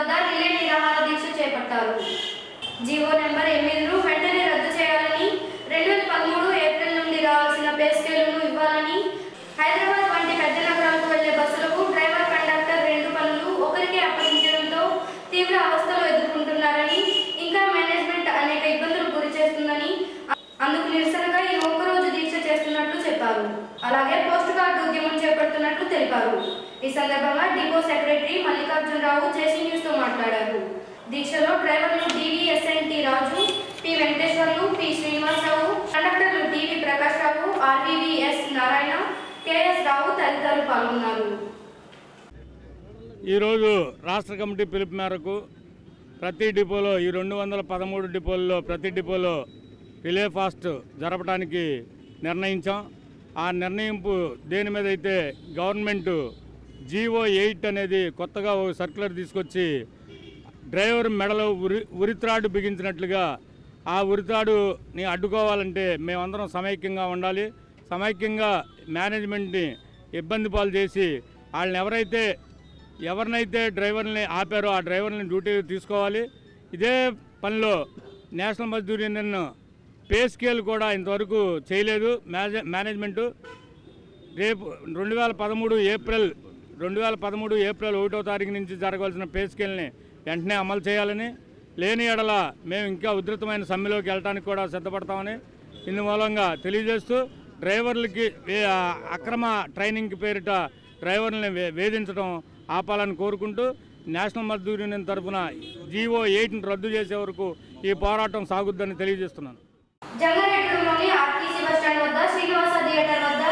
వద్ద రిలే నిరాహార దీక్ష చేపట్టారు. జీవో నెంబర్ 8ను వెంటనే రద్దు చేయాలని, 2013 ఏప్రిల్ నుండి రావాల్సిన పే స్కేలును ఇవ్వాలని, హైదరాబాద్ వంటి పెద్ద నగరాలకు వెళ్లే బస్సులకు డ్రైవర్ కండక్టర్ 2 పనులు ఒకరికే అప్పగించడంతో తీవ్ర అవస్థలు ఎదుర్కొంటున్నారని, ఇంకా మేనేజ్మెంట్ అనేక ఇబ్బందులు గురి చేస్తుందని, అందుకు నిరసనగా ఈ ఒక్కరోజు దీక్ష చేస్తున్నట్లు చెప్పారు. అలాగే పోస్ట్ కార్డు ఉద్యమం చేపడుతున్నట్లు తెలిపారు. ఈ సందర్భంగా డిపో సెక్రటరీ మల్లికార్జునరావు జేసీ న్యూస్ తో మాట్లాడారు. దీక్షలో డ్రైవర్లు DVSNT రాజు, పి వెంకటేశ్వర్లు, పి శ్రీనివాసరావు, కండక్టర్లు టీవీ ప్రకాష్ రావు, RVVS నారాయణ, KS రావు తదితరులు పాల్గొన్నారు. ఈరోజు రాష్ట్ర కమిటీ పిలుపు మేరకు ప్రతి డిపోలో ఈ 213 డిపోల్లో ప్రతి డిపోలో రిలే ఫాస్ట్ జరపడానికి నిర్ణయించాం. ఆ నిర్ణయింపు దేని మీద అయితే గవర్నమెంట్ జీవో 8 అనేది కొత్తగా ఒక సర్క్యులర్ తీసుకొచ్చి డ్రైవర్ మెడలో ఉరిత్రాడు బిగించినట్లుగా ఆ ఉరిత్రాడుని అడ్డుకోవాలంటే మేమందరం సమైక్యంగా ఉండాలి. సమైక్యంగా మేనేజ్మెంట్ని ఇబ్బంది పాలు చేసి వాళ్ళని ఎవరినైతే డ్రైవర్ని ఆపారో ఆ డ్రైవర్ని డ్యూటీ తీసుకోవాలి. ఇదే పనిలో national Mazdoor union pay scale కూడా ఇంతవరకు చేయలేదు. మేనేజ్మెంటు రేపు 2013 ఏప్రిల్ 1వ తారీఖు నుంచి జరగవలసిన పే స్కేల్ని వెంటనే అమలు చేయాలని, లేని ఎడల మేము ఇంకా ఉధృతమైన సమ్మెలోకి వెళ్ళడానికి కూడా సిద్ధపడతామని ఇందుమూలంగా తెలియజేస్తూ, డ్రైవర్లకి అక్రమ ట్రైనింగ్ పేరిట డ్రైవర్లని వేధించడం ఆపాలని కోరుకుంటూ నేషనల్ మజ్దూర్ యూనియన్ తరఫున జీవో 8ని రద్దు చేసే వరకు ఈ పోరాటం సాగుద్దని తెలియజేస్తున్నాను. జంగారెడ్డిలోని ఆర్టీసీ బస్టాండ్ వద్ద శ్రీనివాస థియేటర్ వద్ద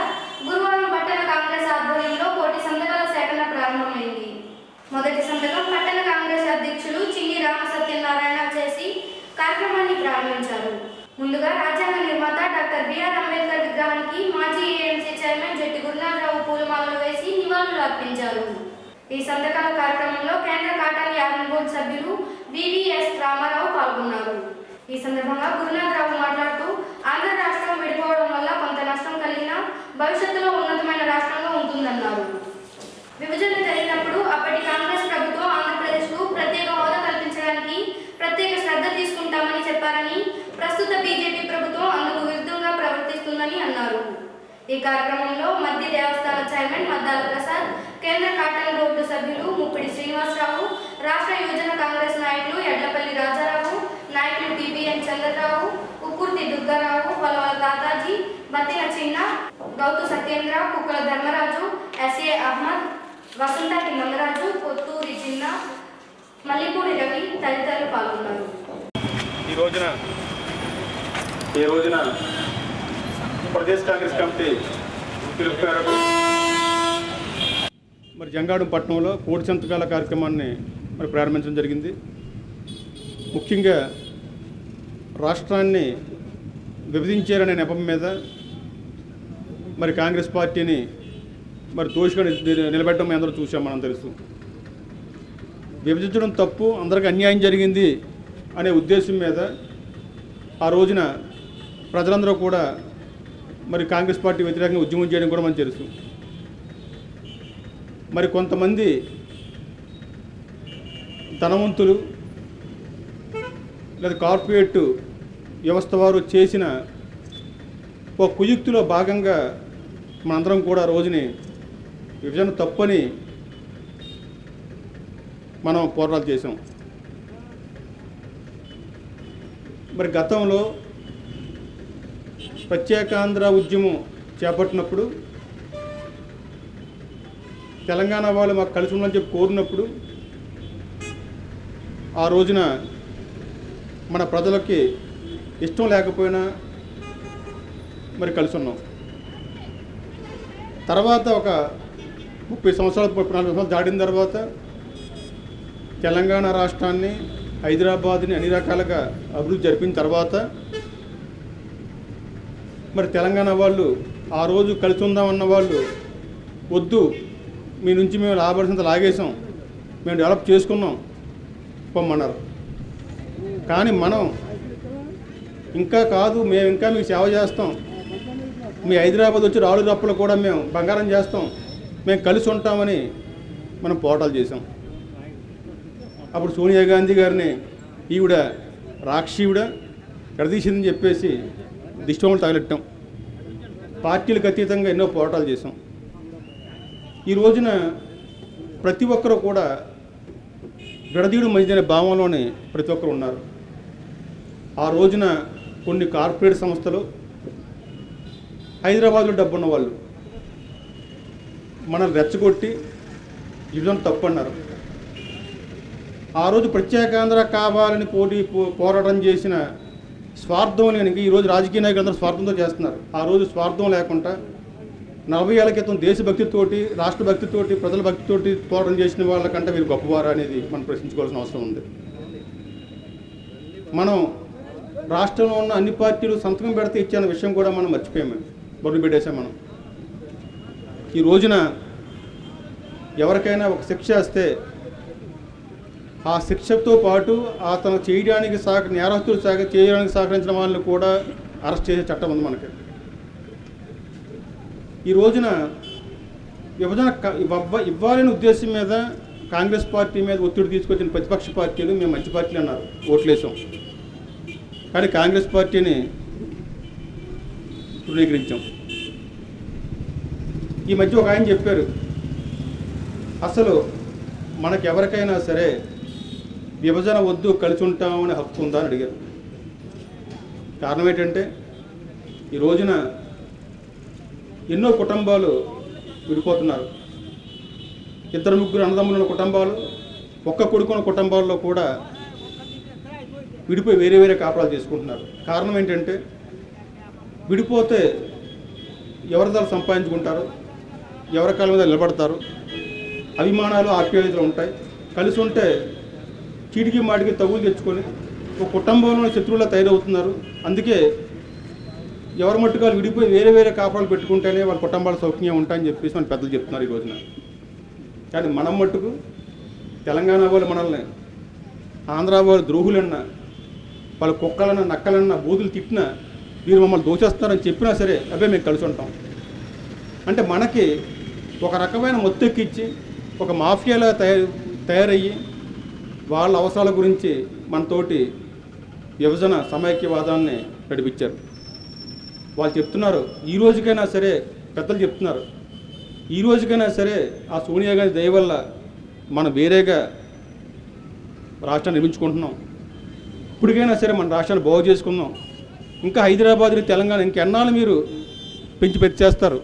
గురువారం పట్టణ కాంగ్రెస్ ఆధ్వర్యంలో కోటి సంతకాల సేకరణ ప్రారంభమైంది. మొదటి సంతకం పట్టణ కాంగ్రెస్ అధ్యక్షులు చింగి రామసత్యనారాయణ చేసి కార్యక్రమాన్ని ప్రారంభించారు. ముందుగా రాజ్యాంగ నిర్మాత డాక్టర్ బిఆర్ అంబేద్కర్ విగ్రహానికి మాజీ ఏఎంసీ చైర్మన్ జట్టి గురునాథరావు పూలమాలలు వేసి నివాళులు అర్పించారు. ఈ సంతకాల కార్యక్రమంలో కేంద్ర కాటన్ యార్న్ బోర్డు సభ్యులు VVS రామారావు పాల్గొన్నారు. ఈ సందర్భంగా గురునాథరావు మాట్లాడుతూ, ఆంధ్ర రాష్ట్రం విడిపోవడం వల్ల కొంత నష్టం కలిగినా భవిష్యత్తులో ఉన్నతమైన రాష్ట్రంగా ఉంటుందన్నారు. విభజన జరిగినప్పుడు అప్పటి కాంగ్రెస్ ప్రభుత్వం ఆంధ్రప్రదేశ్కు ప్రత్యేక హోదా కల్పించడానికి ప్రత్యేక శ్రద్ధ తీసుకుంటామని చెప్పారని, ప్రస్తుత బీజేపీ ప్రభుత్వం అందుకు విరుద్ధంగా ప్రవర్తిస్తుందని అన్నారు. ఈ కార్యక్రమంలో మధ్య దేవస్థాన చైర్మన్ మద్దాల ప్రసాద్, కేంద్ర కాటన్ బోర్డు సభ్యులు ముప్పిడి శ్రీనివాసరావు, రాష్ట్ర యువజన కాంగ్రెస్ నాయకులు ఎడ్లపల్లి రాజారావు, నాయకులు TBN చంద్రరావు, ఉక్కుర్తి దుర్గారావు, పొలవల తాతాజీ, బత్తిన చిన్న, గౌతు సత్యేంద్ర, కుక్కల ధర్మరాజు, SA అహ్మద్, వసంతకి నందరాజు, కొత్తూరి చిన్న, మల్లిపూడి రవి తదితరులు పాల్గొన్నారు. ఈ రోజున ప్రదేశ్ కాంగ్రెస్ కమిటీ పిలుపు మేరకు మరి జంగాడు పట్టణంలో కోటి సంతకాల కార్యక్రమాన్ని మరి ప్రారంభించడం జరిగింది. ముఖ్యంగా రాష్ట్రాన్ని విభజించారనే నెపం మీద మరి కాంగ్రెస్ పార్టీని మరి దోషిగా నిలబెట్టడం మేము అందరూ చూసాం. మనం తెలుసు, విభజించడం తప్పు, అందరికీ అన్యాయం జరిగింది అనే ఉద్దేశం మీద ఆ రోజున ప్రజలందరూ కూడా మరి కాంగ్రెస్ పార్టీ వ్యతిరేకంగా ఉద్యమం చేయడం కూడా మనకు తెలుసు. మరి కొంతమంది ధనవంతులు లేదా కార్పొరేట్ వ్యవస్థ వారు చేసిన ఒక కుయుక్తిలో భాగంగా మనందరం కూడా రోజుని విభజన తప్పని మనం పోరాటాలు చేసాం. మరి గతంలో ప్రత్యేకాంధ్ర ఉద్యమం చేపట్టినప్పుడు తెలంగాణ వాళ్ళు మాకు కలిసి ఉందని చెప్పి కోరినప్పుడు ఆ రోజున మన ప్రజలకి ఇష్టం లేకపోయినా మరి కలిసి ఉన్నాం. తర్వాత ఒక 30 సంవత్సరాలు 40 సంవత్సరాలు దాటిన తర్వాత తెలంగాణ రాష్ట్రాన్ని, హైదరాబాద్ని అన్ని రకాలుగా అభివృద్ధి జరిపిన తర్వాత మరి తెలంగాణ వాళ్ళు ఆ రోజు కలిసి ఉందామన్న వాళ్ళు వద్దు, మీ నుంచి మేము లాభాల్సినంత లాగేసాం, మేము డెవలప్ చేసుకున్నాం పొమ్మన్నారు. కానీ మనం ఇంకా కాదు, మేము ఇంకా మీకు సేవ చేస్తాం, మీ హైదరాబాద్ వచ్చి రాళ్ళు రప్పలు కూడా మేము బంగారం చేస్తాం, మేము కలిసి ఉంటామని మనం పోరాటాలు చేసాం. అప్పుడు సోనియా గాంధీ గారిని ఈవిడ రాక్షీవిడ ఎడదీసిందని చెప్పేసి దిష్టములు తగలెట్టాం. పార్టీలకు అతీతంగా ఎన్నో పోరాటాలు చేసాం. ఈ రోజున ప్రతి ఒక్కరూ కూడా విడదీయడం మంచిదనే భావంలోనే ప్రతి ఒక్కరు ఉన్నారు. ఆ రోజున కొన్ని కార్పొరేట్ సంస్థలు, హైదరాబాద్లో డబ్బున్న వాళ్ళు మనల్ని రెచ్చగొట్టి విభజన తప్పు అన్నారు. ఆ రోజు ప్రత్యేకాంధ్ర కావాలని పోరాటం చేసిన స్వార్థం లేని ఈరోజు రాజకీయ నాయకులందరూ స్వార్థంతో చేస్తున్నారు. ఆ రోజు స్వార్థం లేకుండా 40 ఏళ్ల క్రితం దేశభక్తితోటి, రాష్ట్ర భక్తితోటి, ప్రజల భక్తితోటి పోరాటం చేసిన వాళ్ళకంటే మీరు గొప్పవారా అనేది మనం ప్రశ్నించుకోవాల్సిన అవసరం ఉంది. మనం రాష్ట్రంలో ఉన్న అన్ని పార్టీలు సంతకం పెడితే ఇచ్చిన విషయం కూడా మనం మర్చిపోయాము, బొర్రు పెట్టేసాం. మనం ఈ రోజున ఎవరికైనా ఒక శిక్ష వస్తే ఆ శిక్షతో పాటు అతను చేయడానికి నేరస్తులు చేయడానికి సహకరించిన వాళ్ళని కూడా అరెస్ట్ చేసే చట్టం ఉంది మనకి. ఈ రోజున విభజన ఇవ్వాలనే ఉద్దేశం మీద కాంగ్రెస్ పార్టీ మీద ఒత్తిడి తీసుకొచ్చిన ప్రతిపక్ష పార్టీలు మేము మంచి పార్టీలు అన్నారు, ఓట్లేసాం. కానీ కాంగ్రెస్ పార్టీని తృణీకరించాం. ఈ మధ్య ఒక ఆయన చెప్పారు, అసలు మనకెవరికైనా సరే విభజన వద్దు కలిసి ఉంటామని హక్కు ఉందా అని అడిగారు. కారణం ఏంటంటే ఈ రోజున ఎన్నో కుటుంబాలు విడిపోతున్నారు. 2-3 అన్నదమ్ముల కుటుంబాలు, ఒక్క కొడుకున్న కుటుంబాల్లో కూడా విడిపోయి వేరే వేరే కాపురాలు చేసుకుంటున్నారు. కారణం ఏంటంటే విడిపోతే ఎవరి ద్వారా సంపాదించుకుంటారు, ఎవరి కాళ్ళ మీద నిలబడతారు, అభిమానాలు ఆప్యాయతలు ఉంటాయి. కలిసి ఉంటే చీటికి మాటికి తగులు తెచ్చుకొని ఒక కుటుంబంలో శత్రువులా తయారవుతున్నారు. అందుకే ఎవరి మట్టుకాలు విడిపోయి వేరే వేరే కాపురాలు పెట్టుకుంటేనే వాళ్ళ కుటుంబాలు సౌఖ్యంగా ఉంటాయని చెప్పేసి మన పెద్దలు చెప్తున్నారు ఈ రోజున. కానీ మనం మట్టుకు తెలంగాణ వాళ్ళు మనల్ని ఆంధ్ర వాళ్ళు ద్రోహులన్నా, వాళ్ళ కుక్కలన్నా, నక్కలన్నా, బూతులు తిట్టినా, వీరు మమ్మల్ని దోచేస్తారని చెప్పినా సరే అబ్బాయి మేము కలిసి ఉంటాం. అంటే మనకి ఒక రకమైన మొత్తెక్కిచ్చి ఒక మాఫియాలా తయారయ్యి వాళ్ళ అవసరాల గురించి మనతోటి విభజన సమైక్యవాదాన్ని నడిపించారు. వాళ్ళు చెప్తున్నారు, ఈ రోజుకైనా సరే పెద్దలు చెప్తున్నారు, ఈ రోజుకైనా సరే ఆ సోనియా గాంధీ దయ వల్ల మనం వేరేగా రాష్ట్రాన్ని నిర్మించుకుంటున్నాం. ఇప్పటికైనా సరే మన రాష్ట్రాన్ని బాగు చేసుకుందాం. ఇంకా హైదరాబాద్ని, తెలంగాణ ఇంకెన్నాళ్ళు మీరు పెంచి చేస్తారు.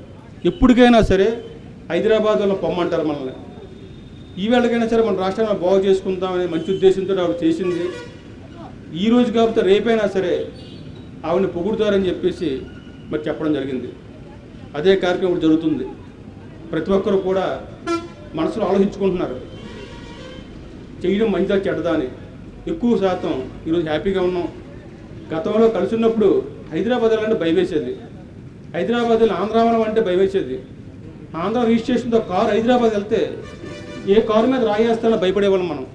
ఎప్పటికైనా సరే హైదరాబాద్ వల్ల పొమ్మంటారు మనల్ని. ఈవేళకైనా సరే మన రాష్ట్రాన్ని బాగు చేసుకుందామనే మంచి ఉద్దేశంతో ఆవిడ చేసింది. ఈ రోజు కాకపోతే రేపైనా సరే ఆవిడని పొగుడుతారని చెప్పేసి మరి చెప్పడం జరిగింది. అదే కార్యక్రమం జరుగుతుంది. ప్రతి ఒక్కరు కూడా మనసులో ఆలోచించుకుంటున్నారు, చేయడం మంచిదా చెడ్డదా అని. ఎక్కువ శాతం ఈరోజు హ్యాపీగా ఉన్నాం. గతంలో కలిసి ఉన్నప్పుడు హైదరాబాద్ వెళ్ళాలంటే భయవేసేది, హైదరాబాద్ వెళ్ళి ఆంధ్రావనం అంటే భయవేసేది. ఆంధ్ర రిజిస్ట్రేషన్తో కారు హైదరాబాద్ వెళ్తే ఏ కారు మీద రాయేస్తానో భయపడేవాళ్ళం మనం.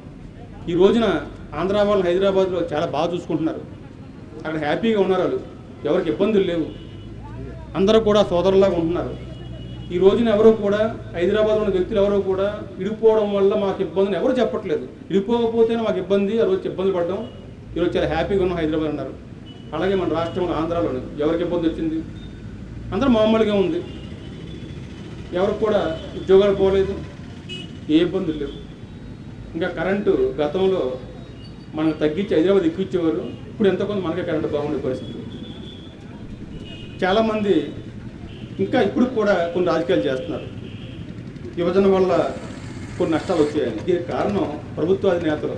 ఈ రోజున ఆంధ్ర వాళ్ళు హైదరాబాద్లో చాలా బాగా చూసుకుంటున్నారు. అక్కడ హ్యాపీగా ఉన్నారు. వాళ్ళు ఎవరికి ఇబ్బందులు లేవు, అందరూ కూడా సోదరులాగా ఉంటున్నారు. ఈ రోజున ఎవరో కూడా హైదరాబాద్లో ఉన్న వ్యక్తులు ఎవరో కూడా విడిపోవడం వల్ల మాకు ఇబ్బందిని ఎవరు చెప్పట్లేదు. విడిపోకపోతేనే మాకు ఇబ్బంది, ఆ రోజు ఇబ్బంది పడ్డాం, ఈరోజు చాలా హ్యాపీగా ఉన్నాం హైదరాబాద్ అన్నారు. అలాగే మన రాష్ట్రంలో ఆంధ్రాలోనే ఎవరికి ఇబ్బంది వచ్చింది, అందరూ మామూలుగా ఉంది. ఎవరికి కూడా ఉద్యోగాలు పోలేదు, ఏ ఇబ్బందులు లేవు. ఇంకా కరెంటు గతంలో మనకు తగ్గించి హైదరాబాద్ ఎక్కించేవారు, ఇప్పుడు ఎంతో కొంత మనకే కరెంటు బాగుండే పరిస్థితి. చాలామంది ఇంకా ఇప్పుడు కూడా కొన్ని రాజకీయాలు చేస్తున్నారు. విభజన వల్ల కొన్ని నష్టాలు వచ్చాయని. దీనికి కారణం ప్రభుత్వ నేతలు.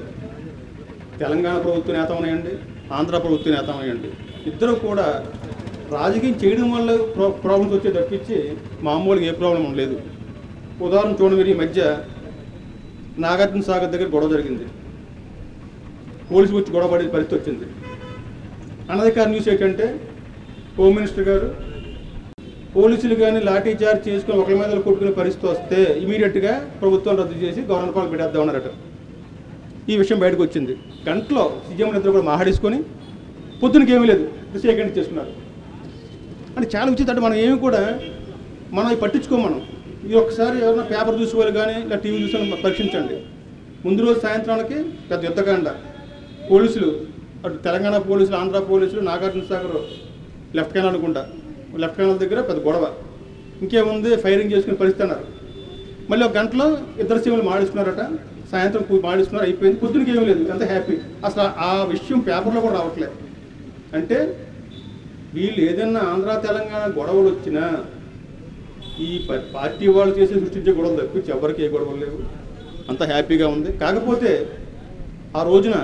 తెలంగాణ ప్రభుత్వ నేత ఉన్నాయండి, ఆంధ్ర ప్రభుత్వ నేత ఉన్నాయండి. ఇద్దరు కూడా రాజకీయం చేయడం వల్ల ప్రాబ్లమ్స్ వచ్చే తప్పించి మామూలుగా ఏ ప్రాబ్లం లేదు. ఉదాహరణ చూడండి, మీరు ఈ మధ్య నాగార్జున సాగర్ దగ్గర గొడవ జరిగింది, పోలీసులు వచ్చి గొడవ పడే పరిస్థితి వచ్చింది. అనధికార న్యూస్ ఏంటంటే హోమ్ మినిస్టర్ గారు పోలీసులు కానీ లాఠీ చార్జ్ చేసుకుని ఒకరి మీద కొట్టుకునే పరిస్థితి వస్తే ఇమీడియట్గా ప్రభుత్వం రద్దు చేసి గవర్నర్ పాలన పెట్టేద్దామన్నారట. ఈ విషయం బయటకు వచ్చింది. గంటలో సీఎం ఇద్దరు కూడా మాట్లాడేసుకొని పొద్దునకి ఏమీ లేదు సేకండ్ చేసుకున్నారు. అంటే చాలా విచిత్రం. అంటే మనం ఏమి కూడా మనం పట్టించుకోం. మనం ఇది ఒకసారి ఎవరైనా పేపర్ చూసేవాళ్ళు కానీ ఇలా టీవీ చూసి పరీక్షించండి. ముందు రోజు సాయంత్రానికి పెద్ద యుద్ధకాండ. పోలీసులు అటు తెలంగాణ పోలీసులు, ఆంధ్ర పోలీసులు, నాగార్జున సాగర్ లెఫ్ట్ కెనాల్ అనుకుంటా, లెఫ్ట్ కెనాల్ దగ్గర పెద్ద గొడవ. ఇంకేముంది, ఫైరింగ్ చేసుకుని పరిస్థితి అన్నారు. మళ్ళీ ఒక గంటలో ఇద్దరు సీఎంలు మాడిస్తున్నారట. సాయంత్రం మాడిస్తున్నారు, అయిపోయింది. పొద్దునకి ఏమీ లేదు, అంత హ్యాపీ. అసలు ఆ విషయం పేపర్లో కూడా రావట్లేదు. అంటే వీళ్ళు ఏదైనా ఆంధ్ర తెలంగాణ గొడవలు వచ్చినా ఈ పార్టీ వాళ్ళు చేసి సృష్టించే గొడవలు తప్పించి ఎవరికి ఏ గొడవలు లేవు, అంత హ్యాపీగా ఉంది. కాకపోతే ఆ రోజున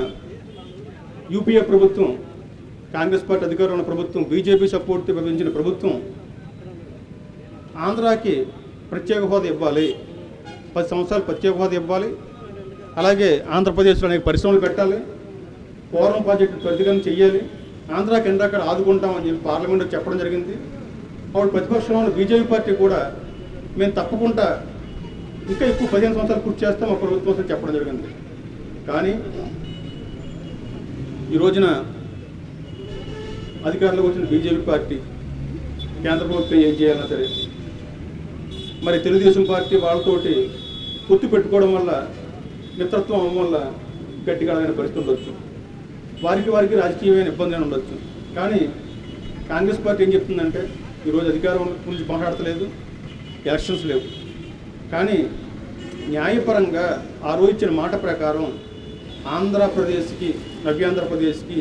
యూపీఏ ప్రభుత్వం, కాంగ్రెస్ పార్టీ అధికారంలో ఉన్న ప్రభుత్వం, బీజేపీ సపోర్ట్తో విభజించిన ప్రభుత్వం ఆంధ్రాకి ప్రత్యేక హోదా ఇవ్వాలి, 10 సంవత్సరాలు ప్రత్యేక హోదా ఇవ్వాలి, అలాగే ఆంధ్రప్రదేశ్లో అనేక పరిశ్రమలు పెట్టాలి, పోలవరం ప్రాజెక్టు త్వరితగతిన చెయ్యాలి, ఆంధ్రాకి ఎందాక ఆదుకుంటామని చెప్పి పార్లమెంట్లో చెప్పడం జరిగింది. అప్పుడు ప్రతిపక్షంలో ఉన్న బీజేపీ పార్టీ కూడా మేము తప్పకుండా ఇంకా ఎక్కువ 15 సంవత్సరాలు పూర్తి చేస్తాం ఒక ప్రభుత్వం చెప్పడం జరిగింది. కానీ ఈ రోజున అధికారంలోకి వచ్చిన బీజేపీ పార్టీ, కేంద్ర ప్రభుత్వం ఏం చేయాలన్నా సరే మరి తెలుగుదేశం పార్టీ వాళ్ళతోటి పొత్తు పెట్టుకోవడం వల్ల, మిత్రత్వం అవ్వడం వల్ల గట్టిగా అడిగిన పరిస్థితి ఉండొచ్చు, వారికి రాజకీయమైన ఇబ్బంది ఉండొచ్చు. కానీ కాంగ్రెస్ పార్టీ ఏం చెప్తుందంటే ఈరోజు అధికారం గురించి మాట్లాడతలేదు, ఎలక్షన్స్ లేవు, కానీ న్యాయపరంగా ఆ రోజు ఇచ్చిన మాట ప్రకారం ఆంధ్రప్రదేశ్కి, నవ్యాంధ్రప్రదేశ్కి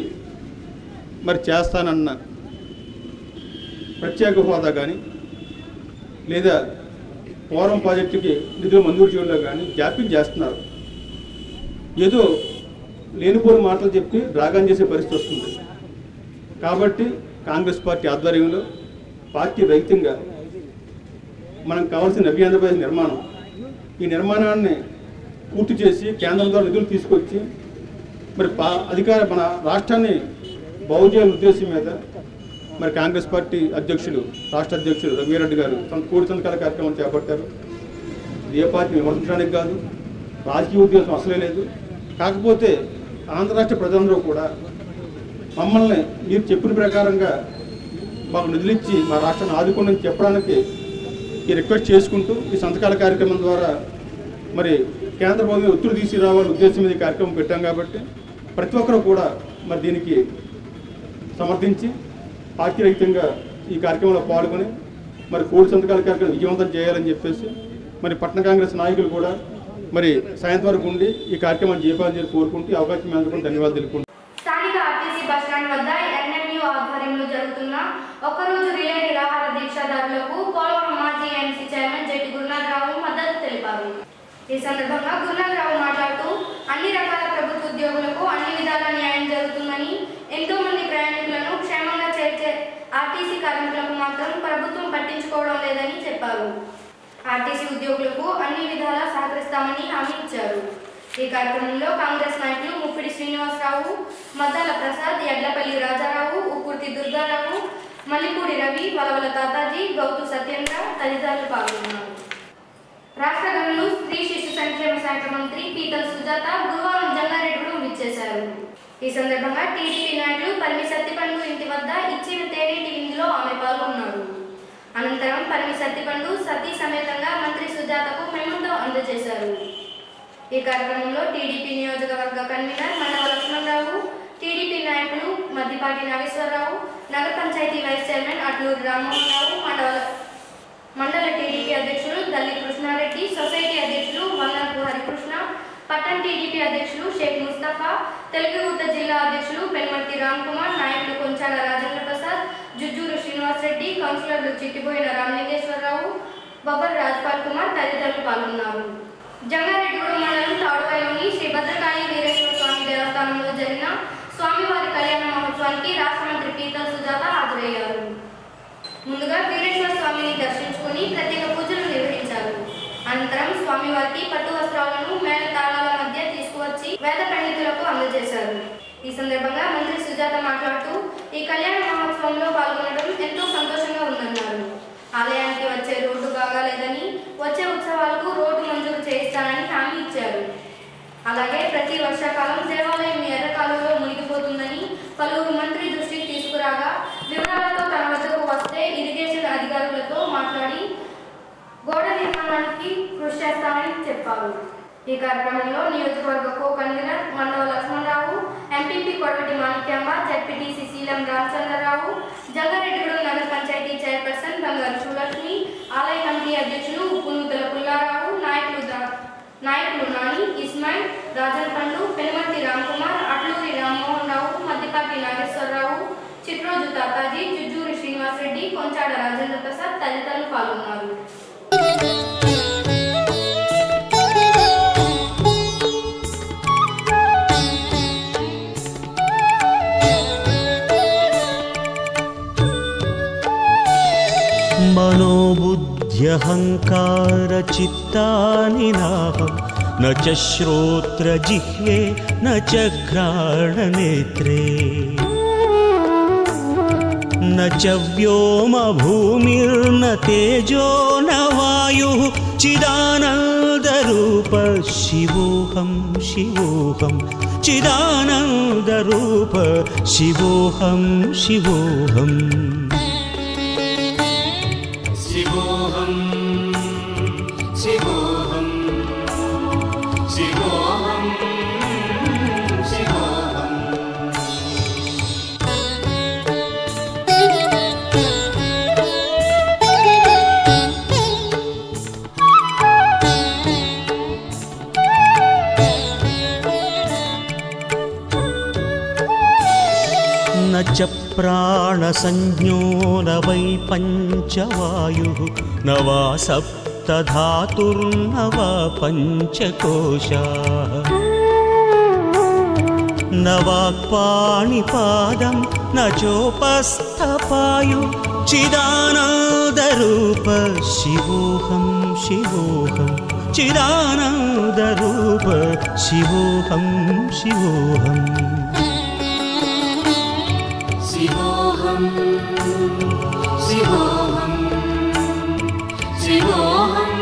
మరి చేస్తానన్న ప్రత్యేక హోదా కానీ లేదా పోలవరం ప్రాజెక్టుకి నిధులు మంజూరు చేయడంలో కానీ జాప్యం చేస్తున్నారు. ఏదో లేనిపోని మాటలు చెప్పి డ్రాగన్ చేసే పరిస్థితి వస్తుంది. కాబట్టి కాంగ్రెస్ పార్టీ ఆధ్వర్యంలో పార్టీ రహితంగా మనకు కావాల్సిన నవ్యాంధ్రప్రదేశ్ నిర్మాణం, ఈ నిర్మాణాన్ని పూర్తి చేసి కేంద్రం ద్వారా నిధులు తీసుకొచ్చి మరి మన రాష్ట్రాన్ని బాగు చేయాలనే ఉద్దేశం మీద మరి కాంగ్రెస్ పార్టీ అధ్యక్షులు, రాష్ట్ర అధ్యక్షులు రఘువీరెడ్డి గారు కోటి సంతకాల కార్యక్రమం చేపట్టారు. ఏ పార్టీ విమర్శించడానికి కాదు, రాజకీయ ఉద్దేశం అసలే లేదు. కాకపోతే ఆంధ్ర రాష్ట్ర ప్రజలందరూ కూడా మమ్మల్ని మీరు చెప్పిన ప్రకారంగా మాకు నిధులు ఇచ్చి మా రాష్ట్రాన్ని ఆదుకోండి చెప్పడానికి ఈ రిక్వెస్ట్ చేసుకుంటూ ఈ సంతకాల కార్యక్రమం ద్వారా మరి కేంద్ర ప్రభుత్వం ఒత్తిడి తీసుకురావాలని ఉద్దేశం మీద ఈ కార్యక్రమం పెట్టాం. కాబట్టి ప్రతి ఒక్కరూ కూడా మరి దీనికి సమర్థించి పార్టీ రహితంగా ఈ కార్యక్రమంలో పాల్గొని మరి కోటి సంతకాల కార్యక్రమం విజయవంతం చేయాలని చెప్పేసి మరి పట్టణ కాంగ్రెస్ నాయకులు కూడా మరి సాయంత్రం వరకు ఉండి ఈ కార్యక్రమాన్ని చేయాలని కోరుకుంటూ అవకాశం అందుకు ధన్యవాదాలు తెలుపుకుంటున్నాను. స్థానిక ఆర్టీసీ బస్టాండ్ వద్ద ఎన్ఎంయూ ఆధ్వర్యంలో జరుగుతున్న ఒక్కరోజు రిలే నిరాహార దీక్షాదారులకు పోలవరం మాజీ ఎంసీ చైర్మన్ జెట్టి గురునాథరావు మద్దతు తెలిపారు. ఈ సందర్భంగా గురునాథరావు మాట్లాడుతూ అన్ని రకాల ప్రభుత్వ ఉద్యోగులకు అన్ని విధాల న్యాయం జరుగుతుందని, ఎంతో మంది ప్రయాణికులను క్షేమంగా చేర్చే ఆర్టీసీ కార్మికులకు మాత్రం ప్రభుత్వం పట్టించుకోవడం లేదని చెప్పారు. ఆర్టీసీ ఉద్యోగులకు అన్ని విధాలా సహకరిస్తామని హామీ ఇచ్చారు. ఈ కార్యక్రమంలో కాంగ్రెస్ నాయకులు ముప్పిడి శ్రీనివాసరావు, మద్దాల ప్రసాద్, ఎడ్లపల్లి రాజారావు, ఉప్పుర్తి దుర్గారావు, మల్లిపూడి రవి, వలవల తాతాజీ, గౌతు సత్యేంద్ర తదితరులు పాల్గొన్నారు. రాష్ట్ర గనులు స్త్రీ శిశు సంక్షేమ శాఖ మంత్రి పీతల సుజాత గురువారం జంగారెడ్డిగూడెం విచ్చేశారు. ఈ సందర్భంగా టీడీపీ నాయకులు పరిమి సత్తిపండు ఇంటి వద్ద ఇచ్చిన తేనేటి విందులో ఆమె పాల్గొన్నారు. అనంతరం పరిమి సత్తిపండు సతీ సమేతంగా మంత్రి సుజాతకు మెమోతో అందజేశారు. ఈ కార్యక్రమంలో టీడీపీ నియోజకవర్గ కన్వీనర్ మండవ లక్ష్మణరావు, టీడీపీ నాయకులు మద్దిపాటి నాగేశ్వరరావు, నగర పంచాయతీ వైస్ చైర్మన్ అట్లూరి రామ్మోహన్రావు, మండల టీడీపీ అధ్యక్షులు దల్లి కృష్ణారెడ్డి, సొసైటీ అధ్యక్షులు వన్నపు హరికృష్ణ, పట్టణ టీడీపీ అధ్యక్షులు షేక్ ముస్తఫా, తెలుగుగుట్ట జిల్లా అధ్యక్షులు పెనుమర్తి రామ్కుమార్, నాయకులు కొంచాల రాజేంద్ర ప్రసాద్, జుజ్జూరు శ్రీనివాసరెడ్డి, కౌన్సిలర్లు చిట్టిపోయిన రామలింగేశ్వరరావు, బొబ్బర్ రాజ్పాల్ కుమార్ తదితరులు పాల్గొన్నారు. జంగారెడ్డిగూడెం మండలం తాడువాయిలోని శ్రీ భద్రకాళి వీరేశ్వర స్వామి దేవస్థానంలో జరిగిన స్వామివారి కళ్యాణ మహోత్సవానికి రాష్ట్ర మంత్రి పీతల సుజాత హాజరయ్యారు. ముందుగా వీరేశ్వర స్వామిని దర్శించుకుని ప్రత్యేక పూజలు నిర్వహించారు. అనంతరం స్వామివారికి పట్టు వస్త్రాలను మేళ తాళాల మధ్య తీసుకువచ్చి వేద పండితులకు అందజేశారు. ఈ సందర్భంగా మంత్రి సుజాత మాట్లాడుతూ ఈ కళ్యాణ మహోత్సవంలో పాల్గొనడం ఎంతో సంతోషంగా ఉందన్నారు. ఆలయానికి వచ్చే రోడ్డు బాగాలేదని, వచ్చే ఉత్సవాలకు రోడ్డు మంజూరు చేయిస్తానని హామీ ఇచ్చారు. అలాగే ప్రతి వర్షాకాలం దేవాలయం ఎర్రకాలువలో మునిగిపోతుందని పలువురు మంత్రి దృష్టికి తీసుకురాగా వివరాలతో తన వద్దకు వస్తే ఇరిగేషన్ అధికారులతో మాట్లాడి గోడ నిర్మాణానికి కృషి చేస్తామని చెప్పారు. ఈ కార్యక్రమంలో నియోజకవర్గ co convener Mandava Lakshmanarao, MPP Kodavati Manikyamma, ZPTC Seelam Ramachandrarao, Jangareddygudem నగర పంచాయతీ చైర్పర్సన్ బంగారు సులక్ష్మి, ఆలయ కమిటీ అధ్యక్షులు ఉప్పునూతల పుల్లారావు, నాయకులు నాని, ఇస్మాయిల్, రాజన్ పండు, పెనుమర్తి రామ్కుమార్, అట్లూరి రామ్మోహన్ రావు, మద్దిపాటి నాగేశ్వరరావు, చిట్రోజు తాతాజీ, జుజ్జూరి శ్రీనివాసరెడ్డి, కొంచాడ రాజేంద్ర ప్రసాద్ తదితరులు పాల్గొన్నారు. मनोबुद्ध्यहंकार चित्तानि नाहं न च श्रोत्रजिह्वे न च घ्राणनेत्रे न च व्योम भूमिर्न तेजो न वायुः चिदानन्दरूप शिवोऽहं शिवोऽहं चिदानन्दरूप शिवोऽहं शिवोऽहम् शिवोऽहं शिवोऽहं शिवोऽहं शिवोऽहम् न च प्राणसंज्ञो न वै पञ्चवायुः न वा सप्तधातुर्न वा पञ्चकोशाः न वाक्पाणिपादं न चोपस्थपायु चिदानन्दरूप शिवोऽहं शिवोऽहं चिदानन्दरूप शिवोऽहं शिवोऽहम् शिवोऽहं शिवोऽहं शिवोऽहं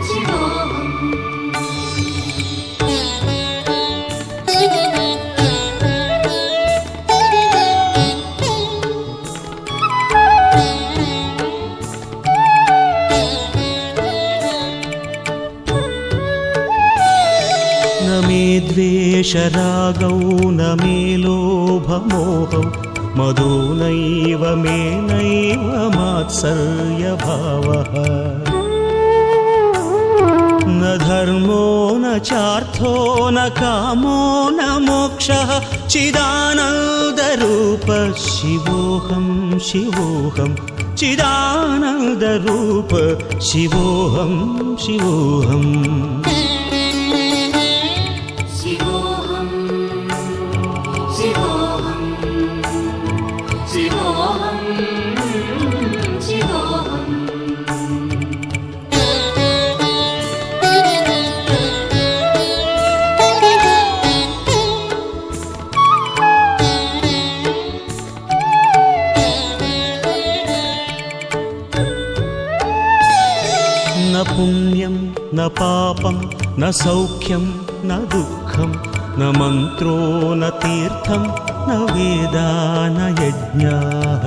शिवोऽहम् न मे द्वेषरागौ न मे लोभमोहौ मदो नैव मे नैव मात्सर्यभावः न धर्मो न चार्थो न कामो न मोक्षः चिदानन्दरूप शिवोऽहं शिवोऽहं चिदानन्दरूप शिवोऽहं शिवोऽहम् शिवोऽहं शिवोऽहं शिवोऽहं शिवोऽहम् न पुण्यं न पापं न सौख्यं न दुःखं न मन्त्रो न तीर्थं न वेदा न यज्ञाः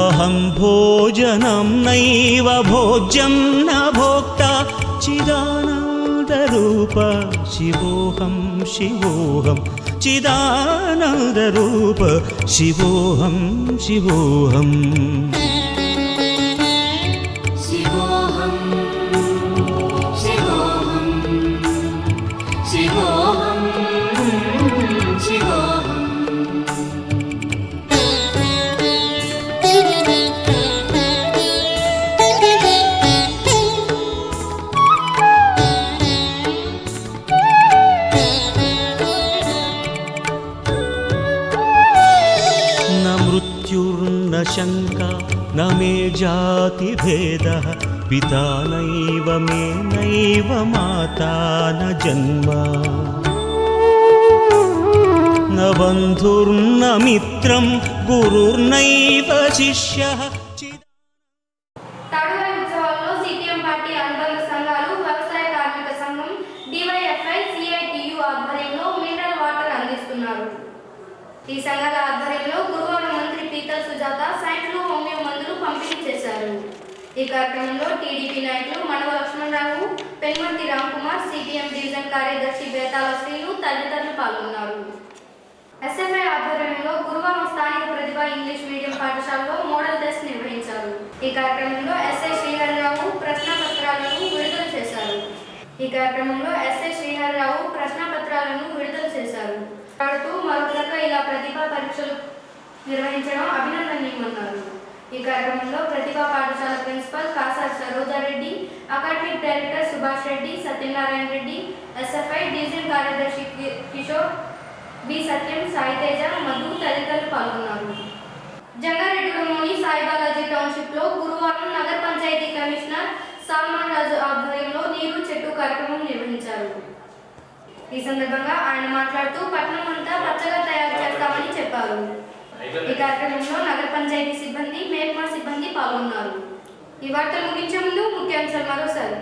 अहं भोजनं नैव भोज्यं न भोक्ता चिदानन्दरूप शिवोऽहं शिवोऽहं चिदानन्दरूप शिवोऽहं शिवोऽहम् शिवोऽहं शिवोऽहं शिवोऽहं शिवोऽहम् न मृत्युर्न शङ्का न मे जातिभेदः पिता नैव मे नैव माता न जन्म न बन्धुर्न मित्रं गुरुर्नैव शिष्यः తాడువాయి ఉత్సవాల్లో సిపిఎం పార్టీ అనుబంధ సంఘాలు వ్యవసాయ కార్మిక సంఘం డివైఎఫ్ఐ సిఐటియు ఆధ్వర్యంలో మినరల్ వాటర్ అందిస్తున్నారు. ఈ సంఘాల ఆధ్వర్యంలో గురువారం మంత్రి పీతల్ సుజాత సైన్స్లో హోమియో మందులు పంపిణీ చేశారు. ఈ కార్యక్రమంలో టీడీపీ నాయకులు మనవ లక్ష్మణరావు, పెనుమర్తి రామ్కుమార్, సిపిఎం డివిజన్ కార్యదర్శి బేతాల శ్రీను తదితరులు పాల్గొన్నారు. ఎస్ఎఫ్ఐ ఆధ్వర్యంలో గురువారం స్థానిక ప్రతిభ ఇంగ్లీష్ మీడియం పాఠశాలలో మోడల్ టెస్ట్ నిర్వహించారు. ఈ కార్యక్రమంలో ఎస్ఐ శ్రీహరిరావు ప్రశ్నపత్రాలను విడుదల చేశారు. మరొక ఇలా ప్రతిభా పరీక్షలు నిర్వహించడం అభినందనీయమన్నారు. ఈ కార్యక్రమంలో ప్రతిభా పాఠశాల principal Kasar Sarojareddy, academic director Subhash Reddy, Satyanarayana Reddy, SFI division కార్యదర్శి కిషోర్, బి సత్యం, సాయితేజ, మధు తదితరులు పాల్గొన్నారు. జంగారెడ్డిగూడెంలోని సాయిబాలాజీ టౌన్షిప్ లో గురువారం నగర పంచాయతీ కమిషనర్ సల్మాన్ రాజు ఆధ్వర్యంలో నీరు చెట్టు కార్యక్రమం నిర్వహించారు. ఈ సందర్భంగా ఆయన మాట్లాడుతూ పట్టణం అంతా పచ్చగా తయారు చేస్తామని చెప్పారు. ఈ కార్యక్రమంలో నగర పంచాయతీ సిబ్బంది, మేప్మా సిబ్బంది పాల్గొన్నారు. ఈ వార్తలు ముగించే ముందు ముఖ్యాంశాలు మరోసారి.